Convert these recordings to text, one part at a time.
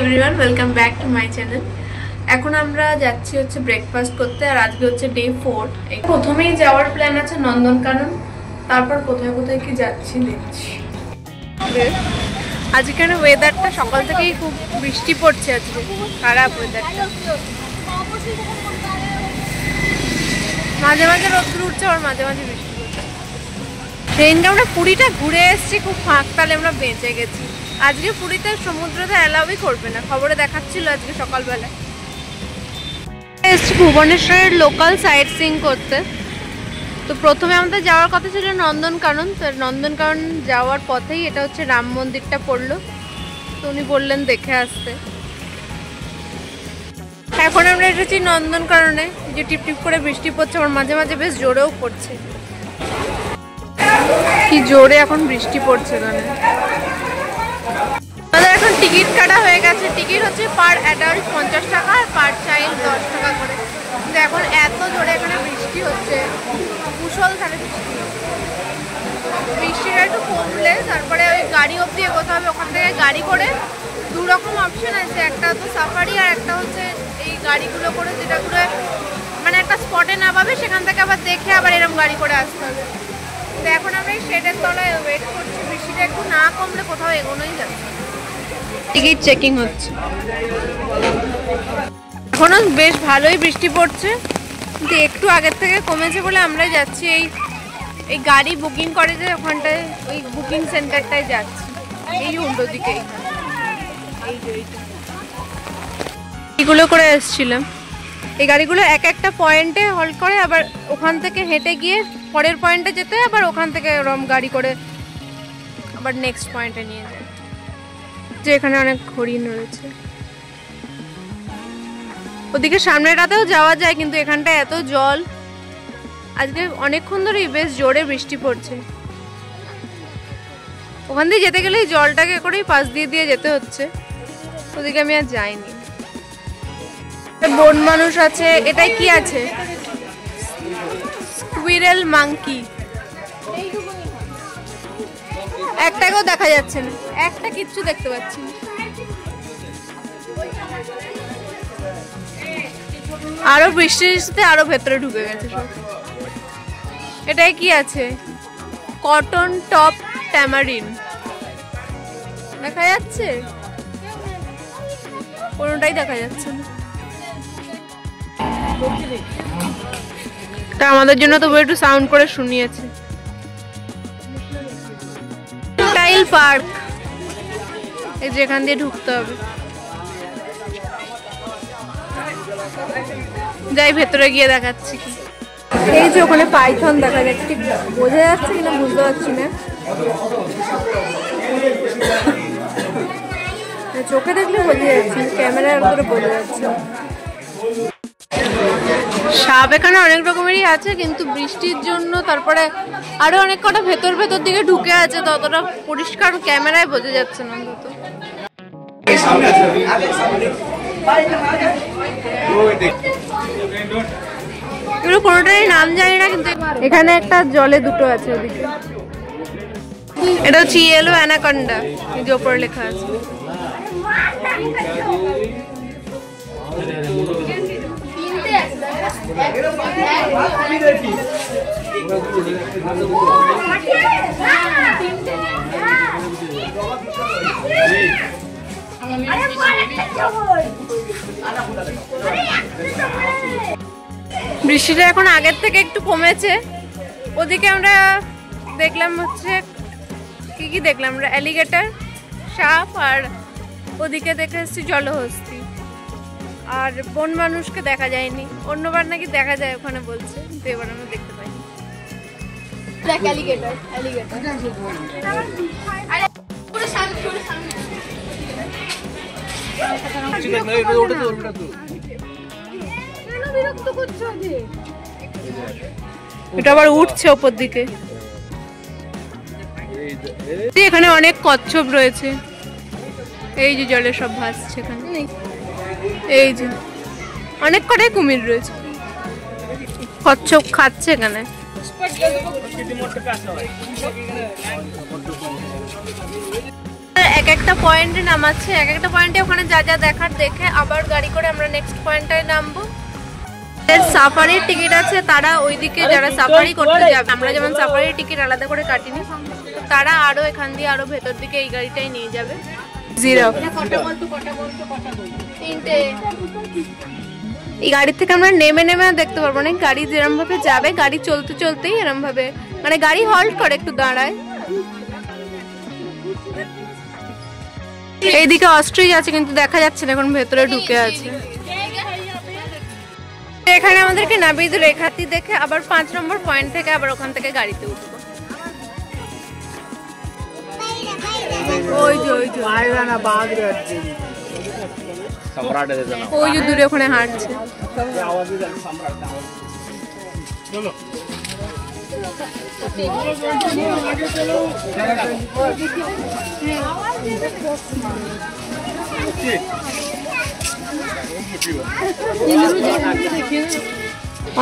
Everyone, welcome back to my channel. এখন আমরা যাচ্ছি হচ্ছে ব্রেকফাস্ট করতে, আর আজকে হচ্ছে ডে 4। প্রথমেই যাওয়ার প্ল্যান আছে নন্দনকানন, তারপর কোথায় কোথায় কি যাচ্ছি দেখছি। আজকের ওয়েদারটা সকাল থেকেই খুব বৃষ্টি পড়ছে, আজকে খারাপ ওয়েদারটা। মাঝে মাঝে রোদ্দুর উঠছে, আর মাঝে মাঝে বৃষ্টি পড়ছে। ট্রেনটা আমরা পুরীটা ঘুরে এসেছি, খুব ফাঁক, তাহলে আমরা বেঁচে গেছি। আজকে পুরীতে সমুদ্রতে অ্যালাউই করবে না, খবরে দেখাচ্ছিল আজকে সকালবেলা। এসেছি ভুবনেশ্বরের লোকাল সাইট সিইং করতে। তো প্রথমে আমাদের যাওয়ার কথা ছিল নন্দনকানন। তো নন্দনকানন যাওয়ার পথেই এটা হচ্ছে রাম মন্দিরটা পড়লো, তো উনি বললেন দেখে আসতে। এখন আমরা এসেছি নন্দনকাননে, যে টিপ টিপ করে বৃষ্টি পড়ছে, আমার মাঝে মাঝে বেশ জোরেও পড়ছে। কি জোরে এখন বৃষ্টি পড়ছে এখানে। আমাদের এখন টিকিট কাটা হয়ে গেছে। টিকিট হচ্ছে পার অ্যাডাল্ট 50 টাকা আর পার চাইল্ড 10 টাকা করে। কিন্তু এখন এত জোরে এখানে বৃষ্টি হচ্ছে, মুষলধারে বৃষ্টি। বৃষ্টিটা একটু কমলে তারপরে ওই গাড়ি অবধি এগোতে হবে। ওখান থেকে গাড়ি করে দু রকম অপশন আছে, একটা তো সাফারি আর একটা হচ্ছে এই গাড়িগুলো করে, যেটা করে মানে একটা স্পটে নামাবে, সেখান থেকে আবার দেখে আবার এরকম গাড়ি করে আসতে হবে। তো এখন আমরা এই শেডের তলায় ওয়েট করছি, বৃষ্টিটা একটু না কমলে কোথাও এগোনোই যাবে। টিকিট চেকিং হচ্ছে। এখনো বেশ ভালোই বৃষ্টি পড়ছে, কিন্তু একটু আগের থেকে কমেছে বলে আমরাই যাচ্ছি। এই গাড়ি বুকিং করে যে ওখানটায়, ওই বুকিং সেন্টারটায় যাচ্ছি। এই উল্টো দিকে এইগুলো করে এসেছিলাম। এই গাড়িগুলো এক একটা পয়েন্টে হল্ট করে, আবার ওখান থেকে হেঁটে গিয়ে পরের পয়েন্টে যেতে, আবার ওখান থেকে রম গাড়ি করে আবার নেক্সট পয়েন্টে নিয়ে যায়। যে এখানে অনেক হরিণ রয়েছে। ওদিকে সামনেটাতেও যাওয়া যায়, কিন্তু এখানটায় এত জল। আজকে অনেকক্ষণ ধরেই বেশ জোরে বৃষ্টি পড়ছে। ওখান দিয়ে যেতে গেলেই জলটাকে করেই পাশ দিয়ে দিয়ে যেতে হচ্ছে। ওদিকে আমি আর যাইনি। বন মানুষ আছে। এটাই কি আছে? Squirrel monkey. একটাকেও দেখা যাচ্ছে না, একটা কিচ্ছু দেখতে পাচ্ছি না। আরো বৃষ্টিতে আরো ভেতরে ঢুকে গেছে সব। এটাই কি আছে? কটন টপ ট্যামারিন দেখা যাচ্ছে, কোনোটাই দেখা যাচ্ছে না। তা আমাদের জন্য তবু একটু সাউন্ড করে শুনিয়েছে। টাইল পার্ক, এই যেখান দিয়ে ঢুকতে হবে। যাই ভেতরে গিয়ে দেখাচ্ছি। এই যে ওখানে পাইথন দেখা যাচ্ছে, ঠিক বোঝা যাচ্ছে কিনা বুঝতে পারছি না। চোখে দেখলে বোঝা যাচ্ছে, ক্যামেরার করে বোঝা যাচ্ছে। সাপ এখানে অনেক রকমেরই আছে, কিন্তু বৃষ্টির জন্য তারপরে আরো অনেক কটা ভেতর ভেতর দিকে ঢুকে আছে, ততটা পরিষ্কার ক্যামেরায় বোঝা যাচ্ছে না। অন্তত এগুলো কোনোটারই নাম জানি না, কিন্তু এখানে একটা জলে দুটো আছে ওদিকে। এটা হচ্ছে ইয়েলো অ্যানাকন্ডা, এই যে ওপরে লেখা আছে। বৃষ্টিটা এখন আগের থেকে একটু কমেছে। ওদিকে আমরা দেখলাম হচ্ছে কি কি দেখলাম আমরা, অ্যালিগেটর, সাপ, আর ওদিকে দেখে এসেছি জলহস্তি। আর বন মানুষকে দেখা যায়নি, অন্যবার নাকি দেখা যায় ওখানে বলছে, কিন্তু এবার আমরা দেখতে পাইনি। দেখ অ্যালিগেটর, অ্যালিগেটর। এটা আবার উঠছে ওপর দিকে। এখানে অনেক কচ্ছপ রয়েছে, এই যে জলে সব ভাসছে এখানে। এই যে অনেক কটাই কুমির রয়েছে, কচ্ছপ খাচ্ছে এখানে। এক একটা পয়েন্টে নামাচ্ছে, এক একটা পয়েন্টে ওখানে যা যা দেখার দেখে আবার গাড়ি করে আমরা নেক্সট পয়েন্টটায় নামবো। সাফারির টিকিট আছে, তারা ওইদিকে যারা সাফারি করতে যাবে, আমরা যেমন সাফারির টিকিট আলাদা করে কাটিনি, তারা আরো এখান দিয়ে আরো ভেতর দিকে এই গাড়িটাই নিয়ে যাবে। এই গাড়ি থেকে আমরা নেমে নেমে দেখতে পারবো না, গাড়ি যেরকম ভাবে যাবে, গাড়ি চলতে চলতেই এরকম ভাবে মানে গাড়ি হল্ট করে একটু দাঁড়ায়। এইদিকে অস্ট্রিচ আছে কিন্তু দেখা যাচ্ছে না, এখন ভেতরে ঢুকে আছে। এখানে আমাদেরকে নাবিয়ে দিল, রেখাতি দেখে আবার 5 নম্বর পয়েন্ট থেকে আবার ওখান থেকে গাড়িতে উঠবো। ওই যে দূরে ওখানে হাঁটছে।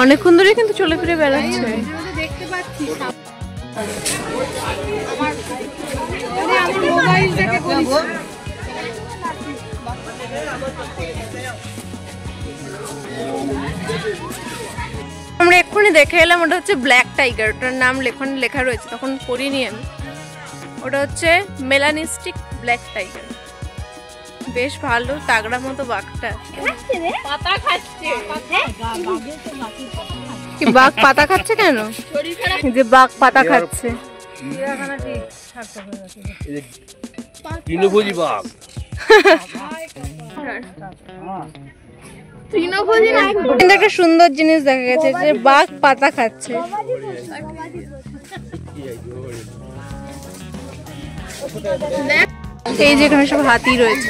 অনেকক্ষণ ধরে কিন্তু চলে ফিরে বেড়াচ্ছে। দেখতে পাচ্ছি আমরা এক্ষুনি দেখে এলাম, ওটা হচ্ছে ব্ল্যাক টাইগার, ওটার নাম লেখা রয়েছে, তখন পড়িনি আমি। ওটা হচ্ছে মেলানিস্টিক ব্ল্যাক টাইগার, বেশ ভালো তাগড়া মতো বাঘটা। পাতা খাচ্ছে, কি বাঘ পাতা খাচ্ছে কেন? যে বাঘ পাতা খাচ্ছে, তৃণভোজী বাঘ। একটা সুন্দর জিনিস দেখা গেছে যে বাঘ পাতা খাচ্ছে। এই যে এখানে সব হাতি রয়েছে,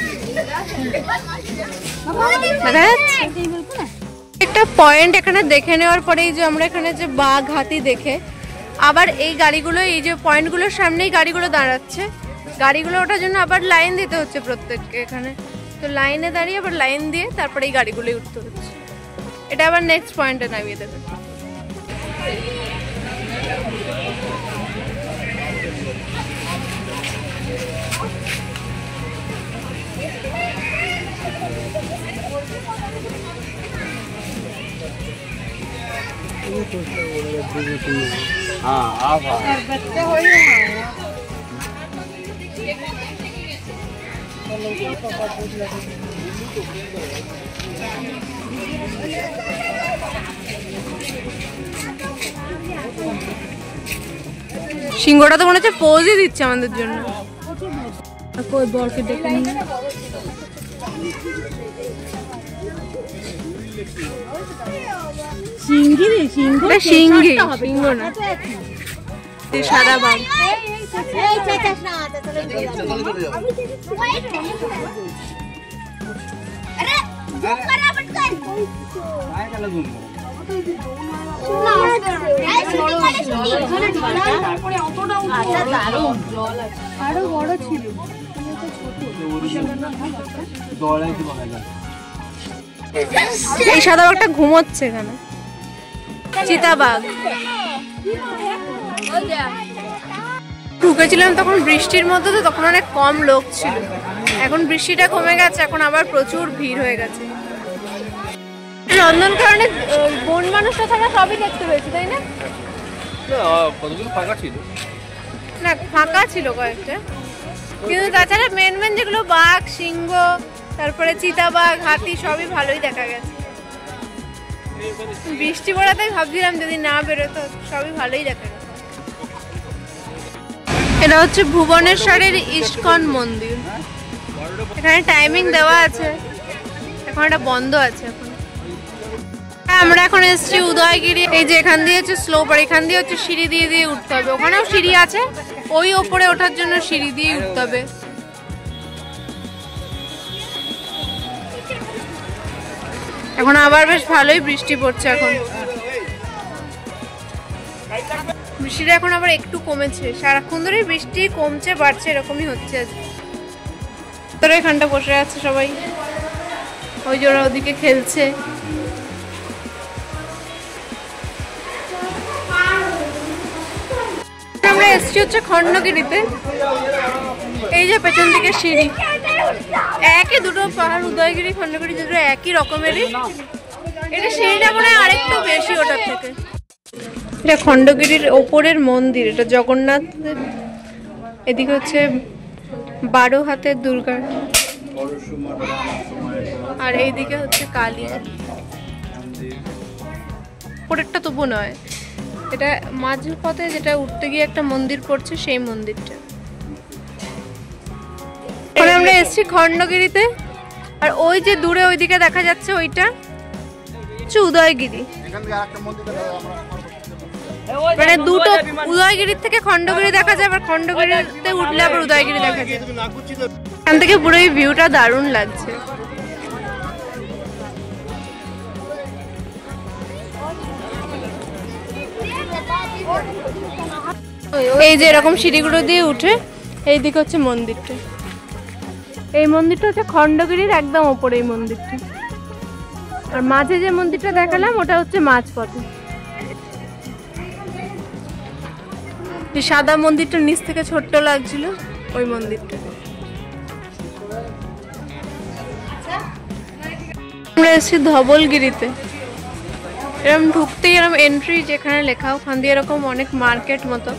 দেখা যাচ্ছে। একটা পয়েন্ট এখানে দেখে নেওয়ার পরে যে আমরা এখানে যে বাঘ হাতি দেখে আবার এই গাড়িগুলো, এই যে পয়েন্টগুলোর সামনেই গাড়িগুলো দাঁড়াচ্ছে, গাড়িগুলো ওঠার জন্য আবার লাইন দিতে হচ্ছে প্রত্যেককে এখানে। তো লাইনে দাঁড়িয়ে আবার লাইন দিয়ে তারপরে এই গাড়িগুলোই উঠতে হচ্ছে। এটা আবার নেক্সট পয়েন্টে নামিয়ে দেবে। সিংহটা তো মনে হচ্ছে পোজই দিচ্ছে আমাদের জন্য। সাদা বাঘ। আরো বড় ছিল, এই সাদা বাঘটা ঘুমোচ্ছে এখানে। চিতাবাঘ। ঢুকেছিলাম তখন বৃষ্টির মধ্যে, তো তখন অনেক কম লোক ছিল, এখন বৃষ্টিটা কমে গেছে, এখন আবার প্রচুর ভিড় হয়ে গেছে। নন্দনকাননে বন মানুষটা থাকা সবই দেখতে পেয়েছি, তাই না? না, ফাঁকা ছিল কয়েকটা, কিন্তু তাছাড়া মেন মেন যেগুলো বাঘ, সিংহ, তারপরে চিতাবাঘ, হাতি সবই ভালোই দেখা গেছে। বৃষ্টি পড়াতেই ভাবছিলাম যদি না বেরোতো, সবই ভালোই দেখা গেছে। এটা হচ্ছে ভুবনেশ্বরের ইস্কন মন্দির। এখানে টাইমিং দেওয়া আছে, এখন এটা বন্ধ আছে। এখন আমরা এখন এসেছি উদয়গিরি। এই যে এখান দিয়ে হচ্ছে স্লোপার, এখান দিয়ে হচ্ছে সিঁড়ি দিয়ে দিয়ে উঠতে হবে, ওখানেও সিঁড়ি আছে, ওই ওপরে ওঠার জন্য সিঁড়ি দিয়ে উঠতে হবে। এখন আবার বেশ ভালোই বৃষ্টি পড়ছে, এখন বৃষ্টিটা এখন আবার একটু কমেছে, সারাক্ষণ ধরে বৃষ্টি কমছে বাড়ছে এরকমই হচ্ছে। তোরা এখানটা বসে আছে সবাই, ওই যে ওরা ওদিকে খেলছে। আমরা এসছি হচ্ছে খণ্ডগিরিতে। এই যে পেছন দিকে সিঁড়ি, একই দুটো পাহাড়, উদয়গিরি খণ্ডগিরি দুটো একই রকমেরই। এটা সিঁড়িটা মনে হয় আরেকটু বেশি ওটার থেকে। এটা খণ্ডগিরির ওপরের মন্দির, এটা জগন্নাথ। এদিকে হচ্ছে 12 হাতের দুর্গা, আর এইদিকে হচ্ছে কালী। ওপরেরটা তবু নয়, এটা মাঝ পথে যেটা উঠতে গিয়ে একটা মন্দির পড়ছে, সেই মন্দিরটা। আমরা এসছি খণ্ডগিরিতে, আর ওই যে দূরে ওইদিকে দেখা যাচ্ছে ওইটা হচ্ছে উদয়গিরি। মানে দুটো, উদয়গিরির থেকে খণ্ডগিরি দেখা যায়, আবার খণ্ডগিরিতে উঠলে আবার উদয়গিরি দেখা যায়। এখান থেকে পুরো এই ভিউটা দারুণ লাগছে। এই যে এরকম সিঁড়িগুলো দিয়ে উঠে এইদিকে হচ্ছে মন্দিরটা। এই মন্দিরটা হচ্ছে খণ্ডগিরির একদম ওপরে এই মন্দিরটা, আর মাঝে যে মন্দিরটা দেখালাম ওটা হচ্ছে মাঝপথে। সাদা মন্দিরটা নিচ থেকে ছোট্ট লাগছিল, ওই মন্দিরটা। আমরা এসেছি ধবলগিরিতে। এরকম ঢুকতেই এরকম এন্ট্রি, যেখানে লেখা ওখান দিয়ে এরকম অনেক মার্কেট মতো।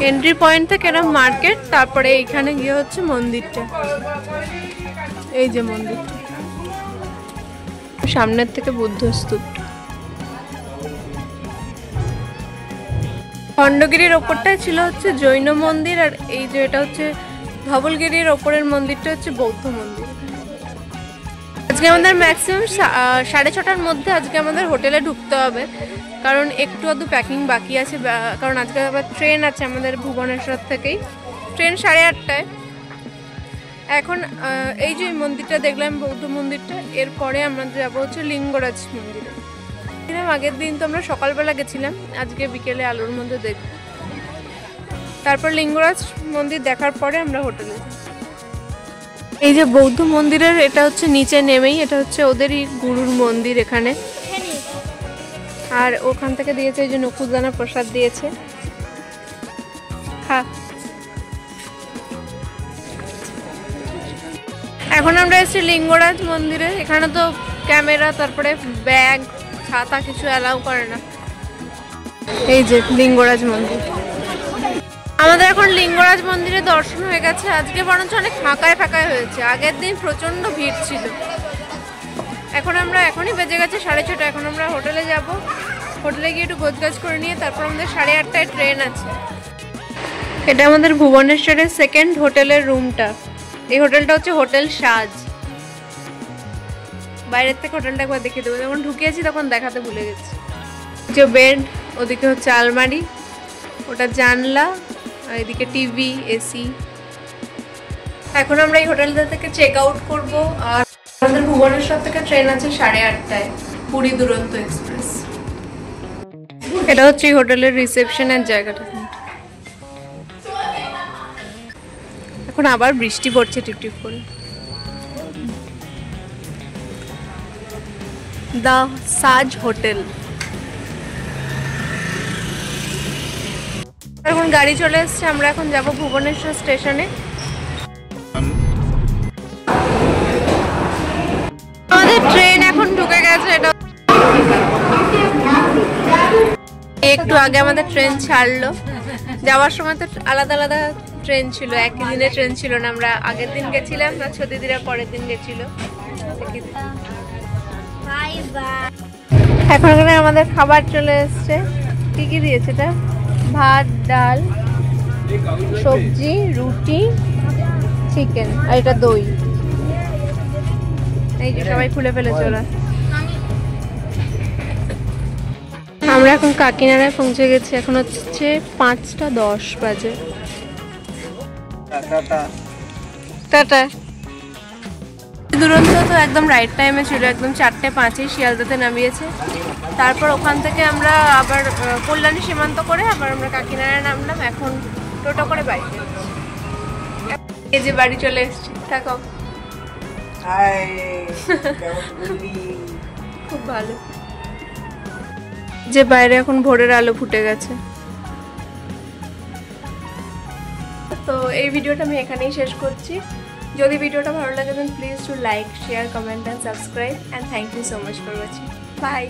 এন্ট্রি পয়েন্ট থেকে এরকম মার্কেট, তারপরে এইখানে গিয়ে হচ্ছে মন্দিরটা। এই যে মন্দিরটা, সামনের থেকে বুদ্ধ স্তূপটা। খণ্ডগিরির ওপরটাই ছিল হচ্ছে জৈন মন্দির, আর এই যে এটা হচ্ছে ধবলগিরির ওপরের মন্দিরটা হচ্ছে বৌদ্ধ মন্দির। আজকে আমাদের ম্যাক্সিমাম 6:30টার মধ্যে আজকে আমাদের হোটেলে ঢুকতে হবে, কারণ একটু আধটু প্যাকিং বাকি আছে। কারণ আজকে আবার ট্রেন আছে আমাদের ভুবনেশ্বর থেকেই, ট্রেন 8:30টায়। এখন এই যে মন্দিরটা দেখলাম, বৌদ্ধ মন্দিরটা, এরপরে আমরা যাবো হচ্ছে লিঙ্গরাজ মন্দিরে। আগের দিন তো আমরা সকালবেলা গেছিলাম, আজকে বিকেলে আলোর মধ্যে দেখব। তারপর লিঙ্গরাজ মন্দির দেখার পরে আমরা হোটেলে যাই। এই যে বৌদ্ধ মন্দিরের, এটা হচ্ছে নিচে নেমেই, এটা হচ্ছে ওদেরই গুরুর মন্দির এখানে। আর ওখান থেকে দিয়েছে এই যে নকুলদানা প্রসাদ দিয়েছে, খা। এখন আমরা এসেছি লিঙ্গরাজ মন্দিরে। এখানে তো ক্যামেরা, তারপরে ব্যাগ, ছাতা কিছু অ্যালাউ করে না। এই যে লিঙ্গরাজ মন্দির। আমাদের এখন লিঙ্গরাজ মন্দিরে দর্শন হয়ে গেছে। আজকে বরঞ্চ অনেক ফাঁকায় ফাঁকায় হয়েছে, আগের দিন প্রচন্ড ভিড় ছিল। এখন আমরা, এখনই বেজে গেছে 6:30। এখন আমরা হোটেলে যাব, হোটেলে গিয়ে একটু গোছগাছ করে নিয়ে তারপর আমাদের 8:30টায় ট্রেন আছে। এটা আমাদের ভুবনেশ্বরের সেকেন্ড হোটেলের রুমটা। এই হোটেলটা হচ্ছে হোটেল সাজ। বাইরের থেকে হোটেলটা একবার দেখে দেবো, যখন ঢুকিয়েছি তখন দেখাতে ভুলে গেছি। যে বেড, ওদিকে হচ্ছে আলমারি, ওটা জানলা, আর এদিকে টিভি, এসি। এখন আমরা এই হোটেলটা থেকে চেক আউট করবো, আর আমাদের ভুবনেশ্বর থেকে ট্রেন আছে 8:30টায়, পুরী দুরন্ত এক্সপ্রেস। এটা হচ্ছে এই হোটেলের রিসেপশনের জায়গাটা। এখন আবার বৃষ্টি পড়ছে টিপটিপ করে। দ্য সাজ হোটেল। এখন গাড়ি চলে এসছে, আমরা এখন যাব ভুবনেশ্বর স্টেশনে। আমাদের ট্রেন এখন ঢুকে গেছে। এটা একটু আগে আমাদের ট্রেন ছাড়লো। যাওয়ার সময় তো আলাদা আলাদা ট্রেন ছিল, একই দিনে ট্রেন ছিল না। আমরা আগের দিন গেছিলাম, না দিদিরা পরের দিন গেছিল। এখন এখানে আমাদের খাবার চলে এসছে। কি কি দিয়েছে এটা? ভাত, ডাল, সবজি, রুটি, চিকেন, আর এটা দই। এই যে সবাই খুলে ফেলেছে ওরা। আমরা এখন কাকিনাড়ায় পৌঁছে গেছি। এখন হচ্ছে 5:10 বাজে। টাটা। দুরন্ত তো একদম রাইট টাইমে ছিল, একদম 4:05 শিয়ালদাতে নামিয়েছে। তারপর ওখান থেকে আমরা আবার কল্যাণী সীমান্ত করে আবার আমরা কাকিনাড়ায় নামলাম। এখন টোটো করে বাড়ি। এই যে বাড়ি চলে এসেছি। থাকো। হাই কেমন করলি? খুব ভালো। যে বাইরে এখন ভোরের আলো ফুটে গেছে। তো এই ভিডিওটা আমি এখানেই শেষ করছি। যদি ভিডিওটা ভালো লাগে then please to like, share, comment and subscribe and thank you so much for watching. By.